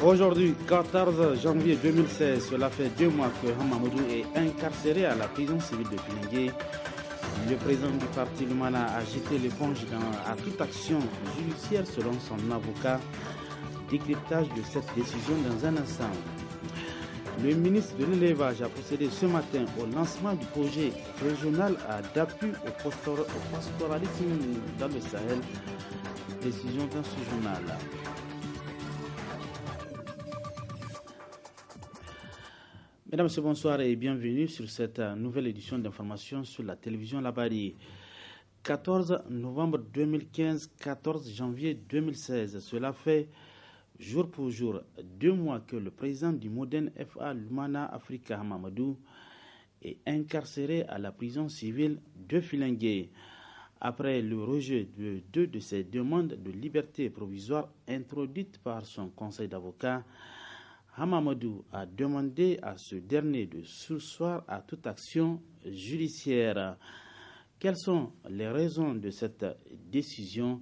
Aujourd'hui, 14 janvier 2016, cela fait 2 mois que Hamamadou est incarcéré à la prison civile de Filingué. Le président du parti Lumana a jeté l'éponge à toute action judiciaire selon son avocat. Décryptage de cette décision dans un instant. Le ministre de l'Élevage a procédé ce matin au lancement du projet régional d'appui au pastoralisme dans le Sahel. Décision dans ce journal. Mesdames et bonsoir et bienvenue sur cette nouvelle édition d'information sur la télévision Labari. 14 novembre 2015, 14 janvier 2016. Cela fait jour pour jour 2 mois que le président du Modène FA Lumana Africa Hamamadou est incarcéré à la prison civile de Filingué. Après le rejet de 2 de ses demandes de liberté provisoire introduites par son conseil d'avocats, Hamamadou a demandé à ce dernier de surseoir à toute action judiciaire. Quelles sont les raisons de cette décision?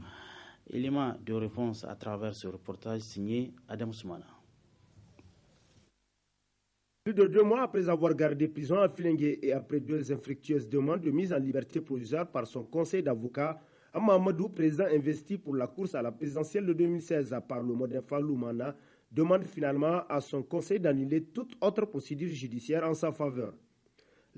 Élément de réponse à travers ce reportage signé Adam Soumana. Plus de 2 mois après avoir gardé prison à Filingué et après 2 infructueuses demandes de mise en liberté provisoire par son conseil d'avocats, Hamamadou, président investi pour la course à la présidentielle de 2016 par le Modène FA Lumana, demande finalement à son conseil d'annuler toute autre procédure judiciaire en sa faveur.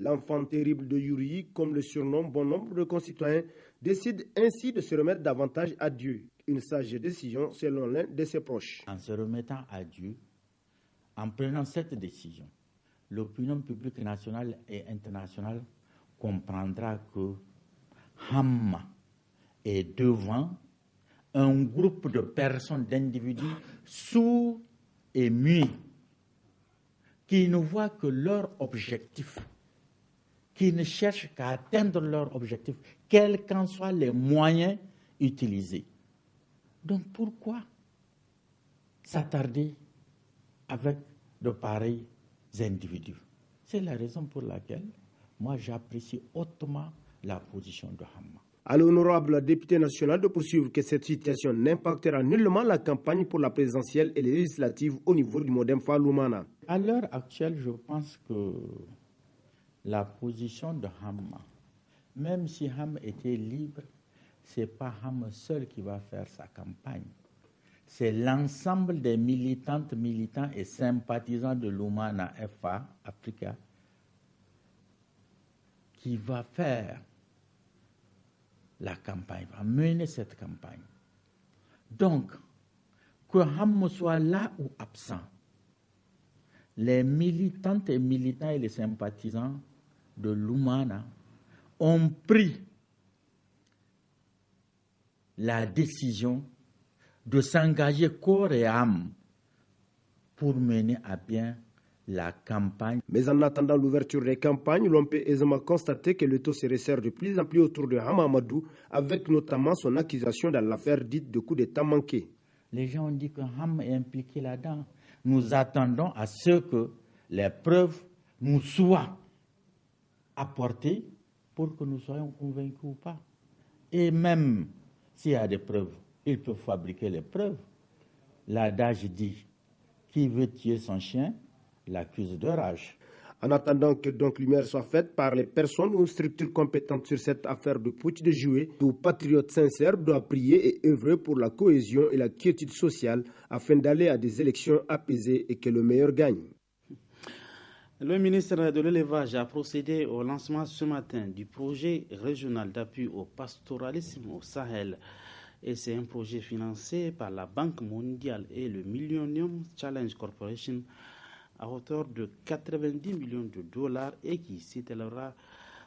L'enfant terrible de Yuri, comme le surnomme bon nombre de concitoyens, décide ainsi de se remettre davantage à Dieu. Une sage décision selon l'un de ses proches. En se remettant à Dieu, en prenant cette décision, l'opinion publique nationale et internationale comprendra que Hamma est devant un groupe de personnes, d'individus sourds et muets, qui ne voient que leur objectif, qui ne cherchent qu'à atteindre leur objectif, quels qu'en soient les moyens utilisés. Donc pourquoi s'attarder avec de pareils individus? C'est la raison pour laquelle moi j'apprécie hautement la position de Hamma. À l'honorable député national de poursuivre que cette situation n'impactera nullement la campagne pour la présidentielle et les législatives au niveau du Modène FA Lumana. À l'heure actuelle, je pense que la position de Hamma, même si Hamma était libre, ce n'est pas Hamma seul qui va faire sa campagne. C'est l'ensemble des militantes, militants et sympathisants de Lumana FA Africa qui va faire la campagne, va mener cette campagne. Donc, que Hamma soit là ou absent, les militantes et militants et les sympathisants de Lumana ont pris la décision de s'engager corps et âme pour mener à bien la campagne. Mais en attendant l'ouverture des campagnes, l'on peut aisément constater que le taux se resserre de plus en plus autour de Hamamadou, avec notamment son accusation dans l'affaire dite de coup d'État manqué. Les gens ont dit que Ham est impliqué là-dedans. Nous attendons à ce que les preuves nous soient apportées pour que nous soyons convaincus ou pas. Et même s'il y a des preuves, il peut fabriquer les preuves. L'adage dit, qui veut tuer son chien l'accuse de rage. En attendant que donc lumière soit faite par les personnes ou structures compétentes sur cette affaire de putsch de juillet, tout patriote sincère doit prier et œuvrer pour la cohésion et la quiétude sociale afin d'aller à des élections apaisées et que le meilleur gagne. Le ministre de l'Élevage a procédé au lancement ce matin du projet régional d'appui au pastoralisme au Sahel. Et c'est un projet financé par la Banque mondiale et le Millennium Challenge Corporation à hauteur de 90 millions de dollars et qui s'étalera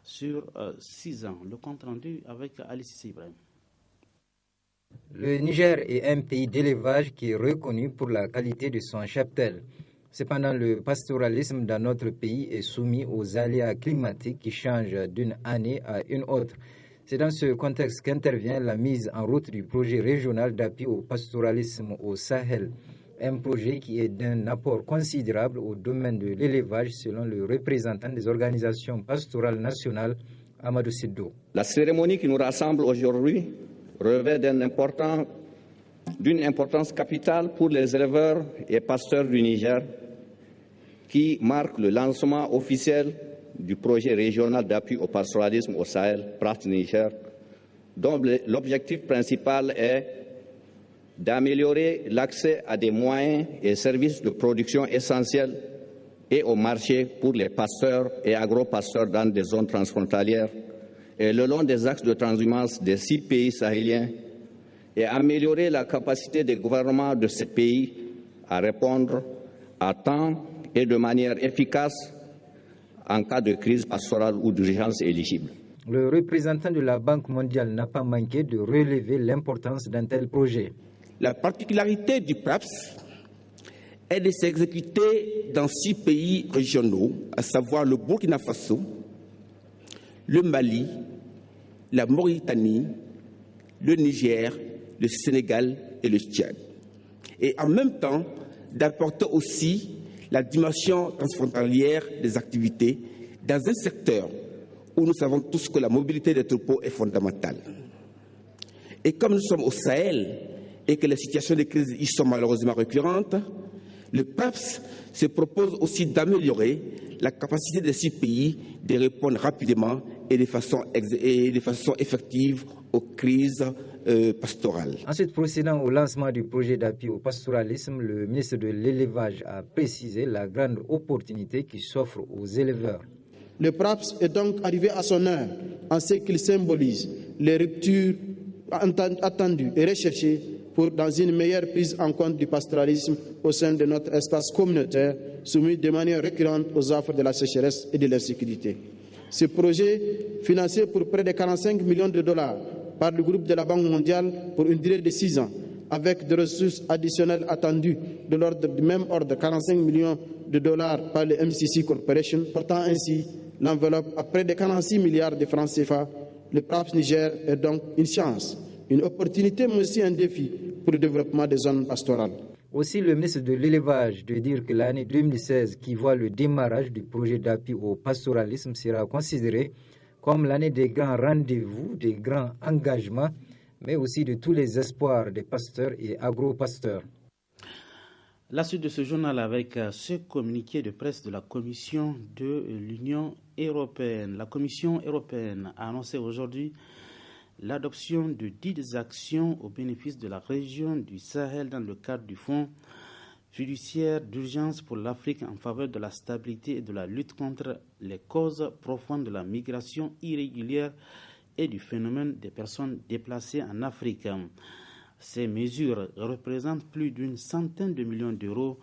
sur 6 ans. Le compte rendu avec Alice Ibrahim. Le Niger est un pays d'élevage qui est reconnu pour la qualité de son cheptel. Cependant, le pastoralisme dans notre pays est soumis aux aléas climatiques qui changent d'une année à une autre. C'est dans ce contexte qu'intervient la mise en route du projet régional d'appui au pastoralisme au Sahel. Un projet qui est d'un apport considérable au domaine de l'élevage selon le représentant des organisations pastorales nationales, Amadou Siddo. La cérémonie qui nous rassemble aujourd'hui revêt d'un important d'une importance capitale pour les éleveurs et pasteurs du Niger, qui marque le lancement officiel du projet régional d'appui au pastoralisme au Sahel, PRAT Niger, dont l'objectif principal est d'améliorer l'accès à des moyens et services de production essentiels et au marché pour les pasteurs et agro-pasteurs dans des zones transfrontalières et le long des axes de transhumance des 6 pays sahéliens, et améliorer la capacité des gouvernements de ces pays à répondre à temps et de manière efficace en cas de crise pastorale ou d'urgence éligible. Le représentant de la Banque mondiale n'a pas manqué de relever l'importance d'un tel projet. La particularité du PRAPS est de s'exécuter dans 6 pays régionaux, à savoir le Burkina Faso, le Mali, la Mauritanie, le Niger, le Sénégal et le Tchad. Et en même temps, d'apporter aussi la dimension transfrontalière des activités dans un secteur où nous savons tous que la mobilité des troupeaux est fondamentale. Et comme nous sommes au Sahel et que les situations de crise y sont malheureusement récurrentes, le PRAPS se propose aussi d'améliorer la capacité de ces pays de répondre rapidement et de façon effective aux crises pastorales. Ensuite, procédant au lancement du projet d'appui au pastoralisme, le ministre de l'Élevage a précisé la grande opportunité qui s'offre aux éleveurs. Le PRAPS est donc arrivé à son heure en ce qu'il symbolise les ruptures attendues et recherchées dans une meilleure prise en compte du pastoralisme au sein de notre espace communautaire, soumis de manière récurrente aux affres de la sécheresse et de l'insécurité. Ce projet, financé pour près de 45 millions de dollars par le groupe de la Banque mondiale pour une durée de 6 ans, avec des ressources additionnelles attendues de l'ordre du même ordre de 45 millions de dollars par le MCC Corporation, portant ainsi l'enveloppe à près de 46 milliards de francs CFA, le PRAPS Niger est donc une chance, une opportunité, mais aussi un défi pour le développement des zones pastorales. Aussi, le ministre de l'Élevage de dire que l'année 2016, qui voit le démarrage du projet d'appui au pastoralisme, sera considérée comme l'année des grands rendez-vous, des grands engagements, mais aussi de tous les espoirs des pasteurs et agro-pasteurs. La suite de ce journal avec ce communiqué de presse de la Commission de l'Union européenne. La Commission européenne a annoncé aujourd'hui l'adoption de 10 actions au bénéfice de la région du Sahel dans le cadre du Fonds fiduciaire d'urgence pour l'Afrique en faveur de la stabilité et de la lutte contre les causes profondes de la migration irrégulière et du phénomène des personnes déplacées en Afrique. Ces mesures représentent plus d'une centaine de millions d'euros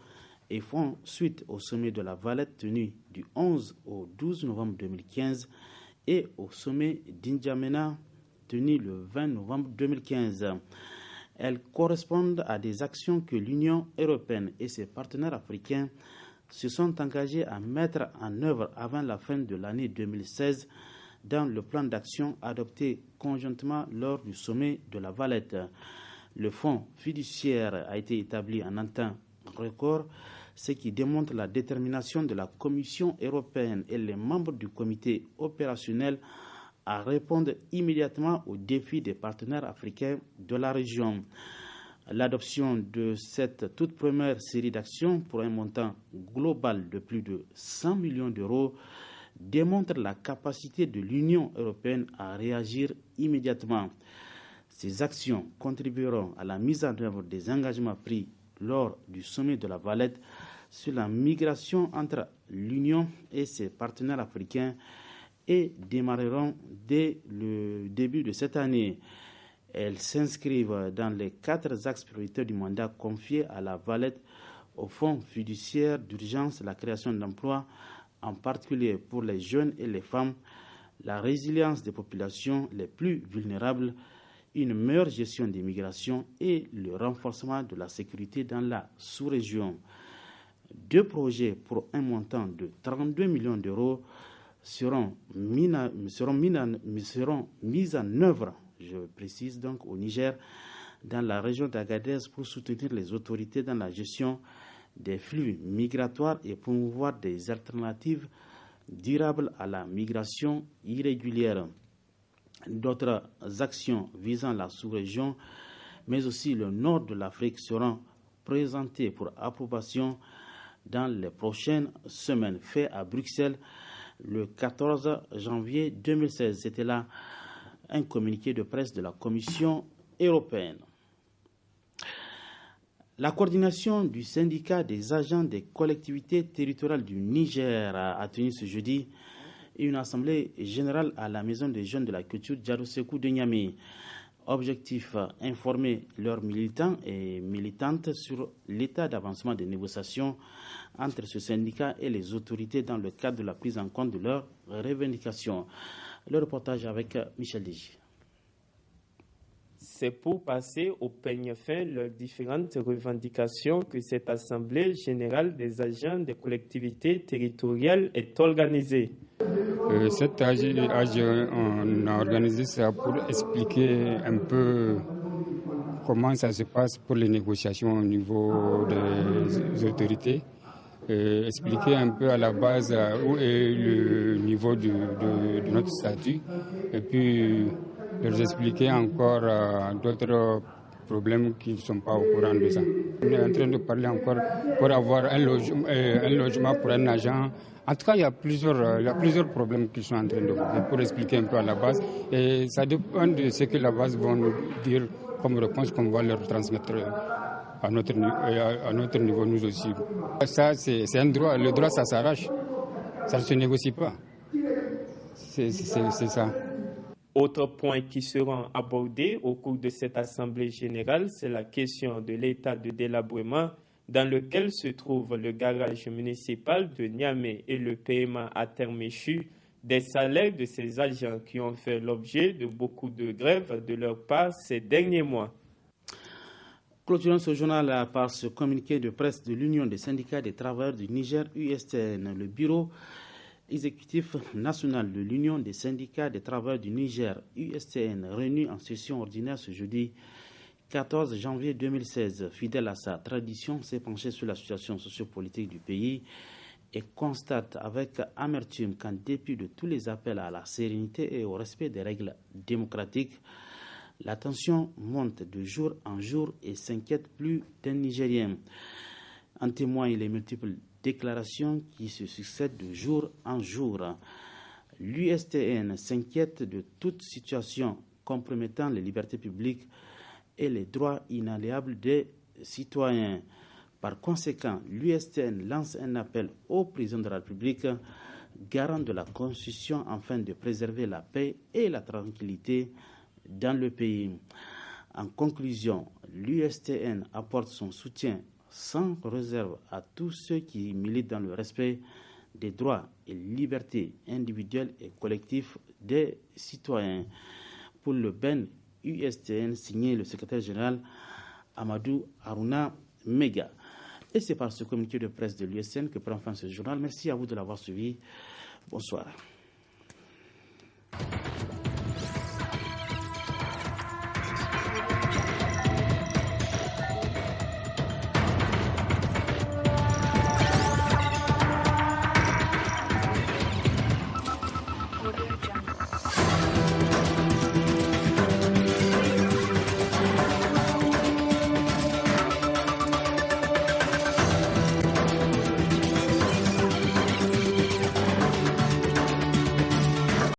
et font suite au sommet de la Valette tenu du 11 au 12 novembre 2015 et au sommet d'Injamena tenu le 20 novembre 2015. Elles correspondent à des actions que l'Union européenne et ses partenaires africains se sont engagés à mettre en œuvre avant la fin de l'année 2016 dans le plan d'action adopté conjointement lors du sommet de la Valette. Le fonds fiduciaire a été établi en un temps record, ce qui démontre la détermination de la Commission européenne et les membres du comité opérationnel à répondre immédiatement aux défis des partenaires africains de la région. L'adoption de cette toute première série d'actions pour un montant global de plus de 100 millions d'euros démontre la capacité de l'Union européenne à réagir immédiatement. Ces actions contribueront à la mise en œuvre des engagements pris lors du sommet de la Valette sur la migration entre l'Union et ses partenaires africains et démarreront dès le début de cette année. Elles s'inscrivent dans les 4 axes prioritaires du mandat confié à la Valette au Fonds fiduciaire d'urgence, la création d'emplois, en particulier pour les jeunes et les femmes, la résilience des populations les plus vulnérables, une meilleure gestion des migrations et le renforcement de la sécurité dans la sous-région. 2 projets pour un montant de 32 millions d'euros seront mis en œuvre, je précise donc, au Niger, dans la région d'Agadez pour soutenir les autorités dans la gestion des flux migratoires et promouvoir des alternatives durables à la migration irrégulière. D'autres actions visant la sous-région mais aussi le nord de l'Afrique seront présentés pour approbation dans les prochaines semaines. Fait à Bruxelles le 14 janvier 2016. C'était là un communiqué de presse de la Commission européenne. La coordination du syndicat des agents des collectivités territoriales du Niger a tenu ce jeudi une assemblée générale à la Maison des jeunes de la culture Diado Sekou de Niamey. Objectif, informer leurs militants et militantes sur l'état d'avancement des négociations entre ce syndicat et les autorités dans le cadre de la prise en compte de leurs revendications. Le reportage avec Michel Deji. C'est pour passer au peigne fin leurs différentes revendications que cette Assemblée générale des agents des collectivités territoriales est organisée. Cette AG, on a organisé ça pour expliquer un peu comment ça se passe pour les négociations au niveau des autorités. Expliquer un peu à la base où est le niveau de notre statut et puis leur expliquer encore d'autres problèmes qui ne sont pas au courant de ça. On est en train de parler encore pour avoir un logement pour un agent. En tout cas, il y a plusieurs problèmes qui sont en train de voir pour expliquer un peu à la base. Et ça dépend de ce que la base va nous dire comme réponse qu'on va leur transmettre à notre niveau, nous aussi. Ça, c'est un droit. Le droit, ça s'arrache. Ça ne se négocie pas. C'est ça. Autre point qui seront abordés au cours de cette Assemblée générale, c'est la question de l'état de délabrement dans lequel se trouve le garage municipal de Niamey et le paiement à terme échu des salaires de ces agents qui ont fait l'objet de beaucoup de grèves de leur part ces derniers mois. Clôturons ce journal par ce communiqué de presse de l'Union des syndicats des travailleurs du Niger, USTN. Le bureau exécutif national de l'Union des syndicats des travailleurs du Niger, USTN, réuni en session ordinaire ce jeudi 14 janvier 2016, fidèle à sa tradition, s'est penché sur la situation sociopolitique du pays et constate avec amertume qu'en dépit de tous les appels à la sérénité et au respect des règles démocratiques, la tension monte de jour en jour et s'inquiète plus d'un Nigérien. En témoignent les multiples déclarations qui se succèdent de jour en jour. L'USTN s'inquiète de toute situation compromettant les libertés publiques et les droits inaliénables des citoyens. Par conséquent, l'USTN lance un appel au président de la République, garant de la Constitution, afin de préserver la paix et la tranquillité dans le pays. En conclusion, l'USTN apporte son soutien sans réserve à tous ceux qui militent dans le respect des droits et libertés individuelles et collectives des citoyens. Pour le BEN USTN, signé le secrétaire général Amadou Harouna Mega. Et c'est par ce communiqué de presse de l'USTN que prend fin ce journal. Merci à vous de l'avoir suivi. Bonsoir.